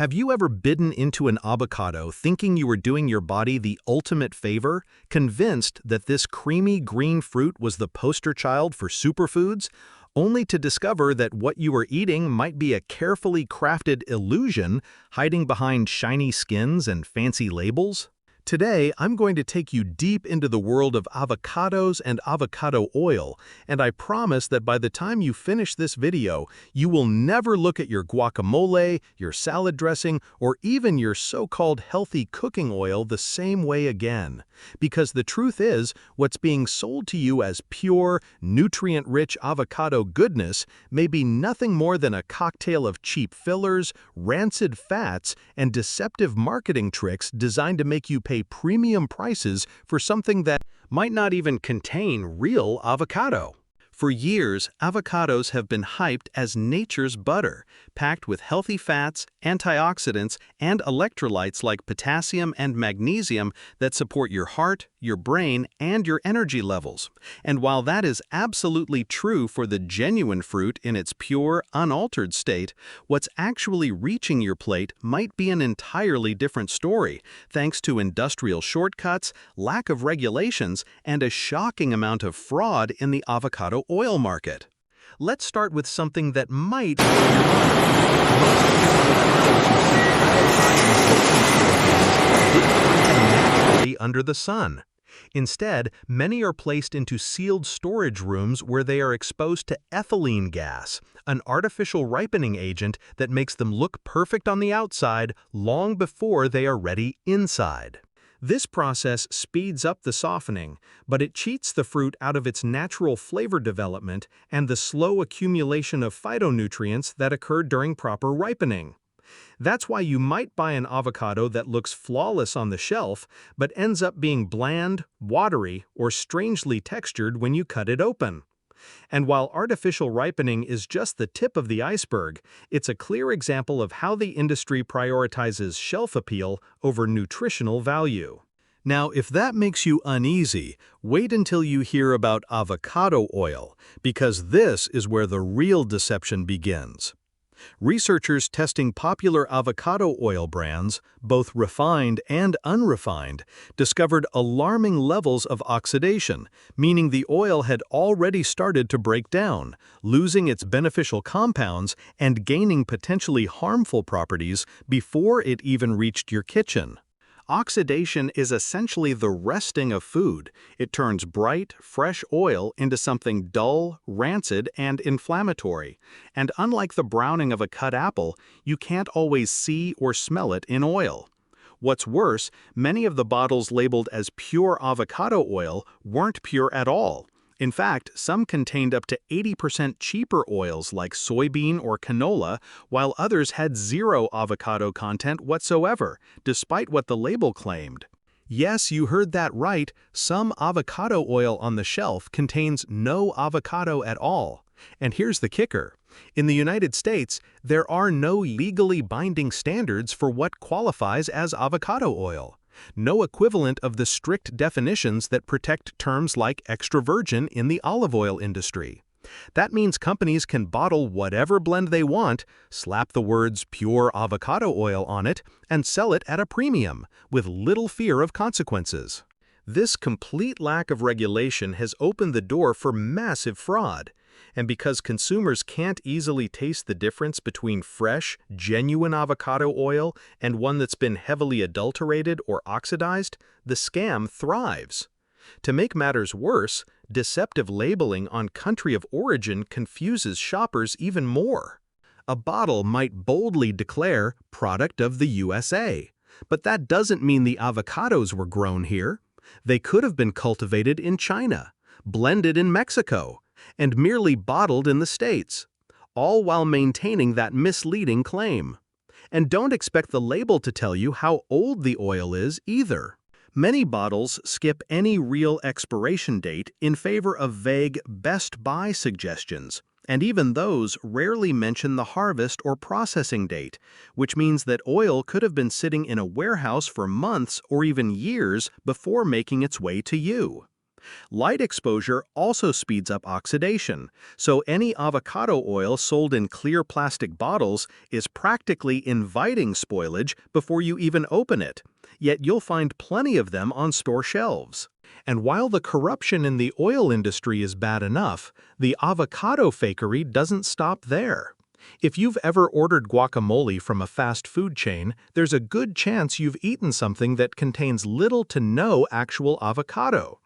Have you ever bitten into an avocado thinking you were doing your body the ultimate favor, convinced that this creamy green fruit was the poster child for superfoods, only to discover that what you were eating might be a carefully crafted illusion hiding behind shiny skins and fancy labels? Today, I'm going to take you deep into the world of avocados and avocado oil, and I promise that by the time you finish this video, you will never look at your guacamole, your salad dressing, or even your so-called healthy cooking oil the same way again. Because the truth is, what's being sold to you as pure, nutrient-rich avocado goodness may be nothing more than a cocktail of cheap fillers, rancid fats, and deceptive marketing tricks designed to make you pay premium prices for something that might not even contain real avocado. For years, avocados have been hyped as nature's butter, packed with healthy fats, antioxidants, and electrolytes like potassium and magnesium that support your heart, your brain, and your energy levels. And while that is absolutely true for the genuine fruit in its pure, unaltered state, what's actually reaching your plate might be an entirely different story, thanks to industrial shortcuts, lack of regulations, and a shocking amount of fraud in the avocado oil market. Let's start with something that might naturally under the sun. Instead, many are placed into sealed storage rooms where they are exposed to ethylene gas, an artificial ripening agent that makes them look perfect on the outside long before they are ready inside. This process speeds up the softening, but it cheats the fruit out of its natural flavor development and the slow accumulation of phytonutrients that occur during proper ripening. That's why you might buy an avocado that looks flawless on the shelf, but ends up being bland, watery, or strangely textured when you cut it open. And while artificial ripening is just the tip of the iceberg, it's a clear example of how the industry prioritizes shelf appeal over nutritional value. Now, if that makes you uneasy, wait until you hear about avocado oil, because this is where the real deception begins. Researchers testing popular avocado oil brands, both refined and unrefined, discovered alarming levels of oxidation, meaning the oil had already started to break down, losing its beneficial compounds and gaining potentially harmful properties before it even reached your kitchen. Oxidation is essentially the resting of food. It turns bright, fresh oil into something dull, rancid, and inflammatory. And unlike the browning of a cut apple, you can't always see or smell it in oil. What's worse, many of the bottles labeled as pure avocado oil weren't pure at all. In fact, some contained up to 80% cheaper oils like soybean or canola, while others had zero avocado content whatsoever, despite what the label claimed. Yes, you heard that right, some avocado oil on the shelf contains no avocado at all. And here's the kicker. In the United States, there are no legally binding standards for what qualifies as avocado oil. No equivalent of the strict definitions that protect terms like extra virgin in the olive oil industry. That means companies can bottle whatever blend they want, slap the words pure avocado oil on it, and sell it at a premium, with little fear of consequences. This complete lack of regulation has opened the door for massive fraud. And because consumers can't easily taste the difference between fresh, genuine avocado oil and one that's been heavily adulterated or oxidized, the scam thrives. To make matters worse, deceptive labeling on country of origin confuses shoppers even more. A bottle might boldly declare "product of the USA," but that doesn't mean the avocados were grown here. They could have been cultivated in China, blended in Mexico, and merely bottled in the States, all while maintaining that misleading claim. And don't expect the label to tell you how old the oil is either. Many bottles skip any real expiration date in favor of vague best buy suggestions, and even those rarely mention the harvest or processing date, which means that oil could have been sitting in a warehouse for months or even years before making its way to you. Light exposure also speeds up oxidation, so any avocado oil sold in clear plastic bottles is practically inviting spoilage before you even open it, yet you'll find plenty of them on store shelves. And while the corruption in the oil industry is bad enough, the avocado fakery doesn't stop there. If you've ever ordered guacamole from a fast food chain, there's a good chance you've eaten something that contains little to no actual avocado.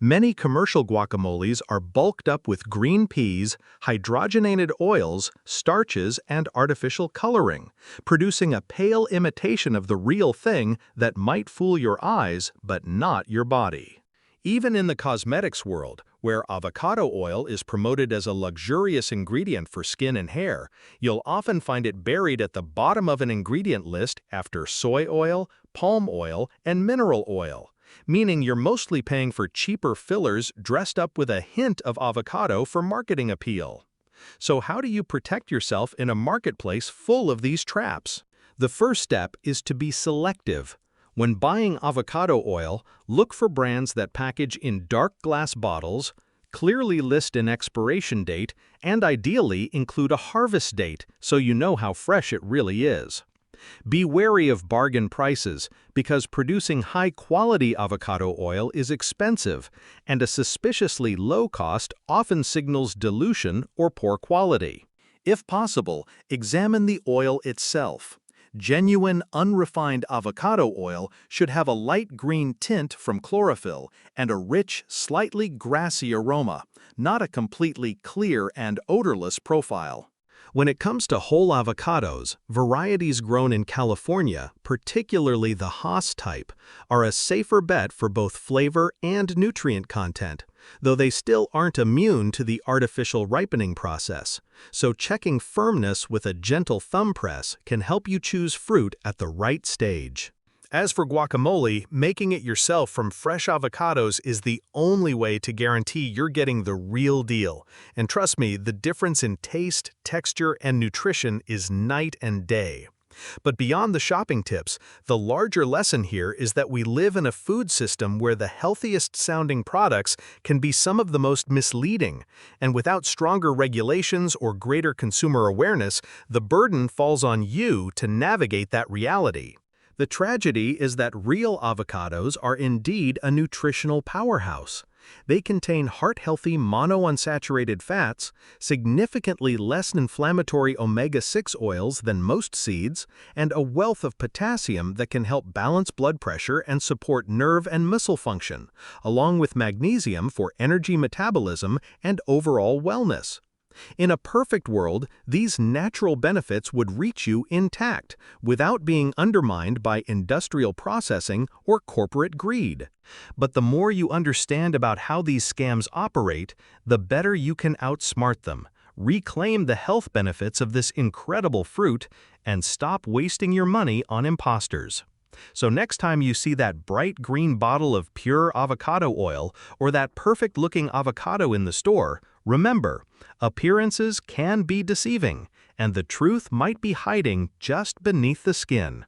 Many commercial guacamoles are bulked up with green peas, hydrogenated oils, starches, and artificial coloring, producing a pale imitation of the real thing that might fool your eyes but not your body. Even in the cosmetics world, where avocado oil is promoted as a luxurious ingredient for skin and hair, you'll often find it buried at the bottom of an ingredient list after soy oil, palm oil, and mineral oil, meaning you're mostly paying for cheaper fillers dressed up with a hint of avocado for marketing appeal. So how do you protect yourself in a marketplace full of these traps? The first step is to be selective. When buying avocado oil, look for brands that package in dark glass bottles, clearly list an expiration date, and ideally include a harvest date so you know how fresh it really is. Be wary of bargain prices because producing high-quality avocado oil is expensive, and a suspiciously low cost often signals dilution or poor quality. If possible, examine the oil itself. Genuine, unrefined avocado oil should have a light green tint from chlorophyll and a rich, slightly grassy aroma, not a completely clear and odorless profile. When it comes to whole avocados, varieties grown in California, particularly the Hass type, are a safer bet for both flavor and nutrient content, though they still aren't immune to the artificial ripening process. So checking firmness with a gentle thumb press can help you choose fruit at the right stage. As for guacamole, making it yourself from fresh avocados is the only way to guarantee you're getting the real deal. And trust me, the difference in taste, texture, and nutrition is night and day. But beyond the shopping tips, the larger lesson here is that we live in a food system where the healthiest sounding products can be some of the most misleading, and without stronger regulations or greater consumer awareness, the burden falls on you to navigate that reality. The tragedy is that real avocados are indeed a nutritional powerhouse. They contain heart-healthy monounsaturated fats, significantly less inflammatory omega-6 oils than most seeds, and a wealth of potassium that can help balance blood pressure and support nerve and muscle function, along with magnesium for energy metabolism and overall wellness. In a perfect world, these natural benefits would reach you intact, without being undermined by industrial processing or corporate greed. But the more you understand about how these scams operate, the better you can outsmart them, reclaim the health benefits of this incredible fruit, and stop wasting your money on imposters. So next time you see that bright green bottle of pure avocado oil or that perfect-looking avocado in the store, remember, appearances can be deceiving, and the truth might be hiding just beneath the skin.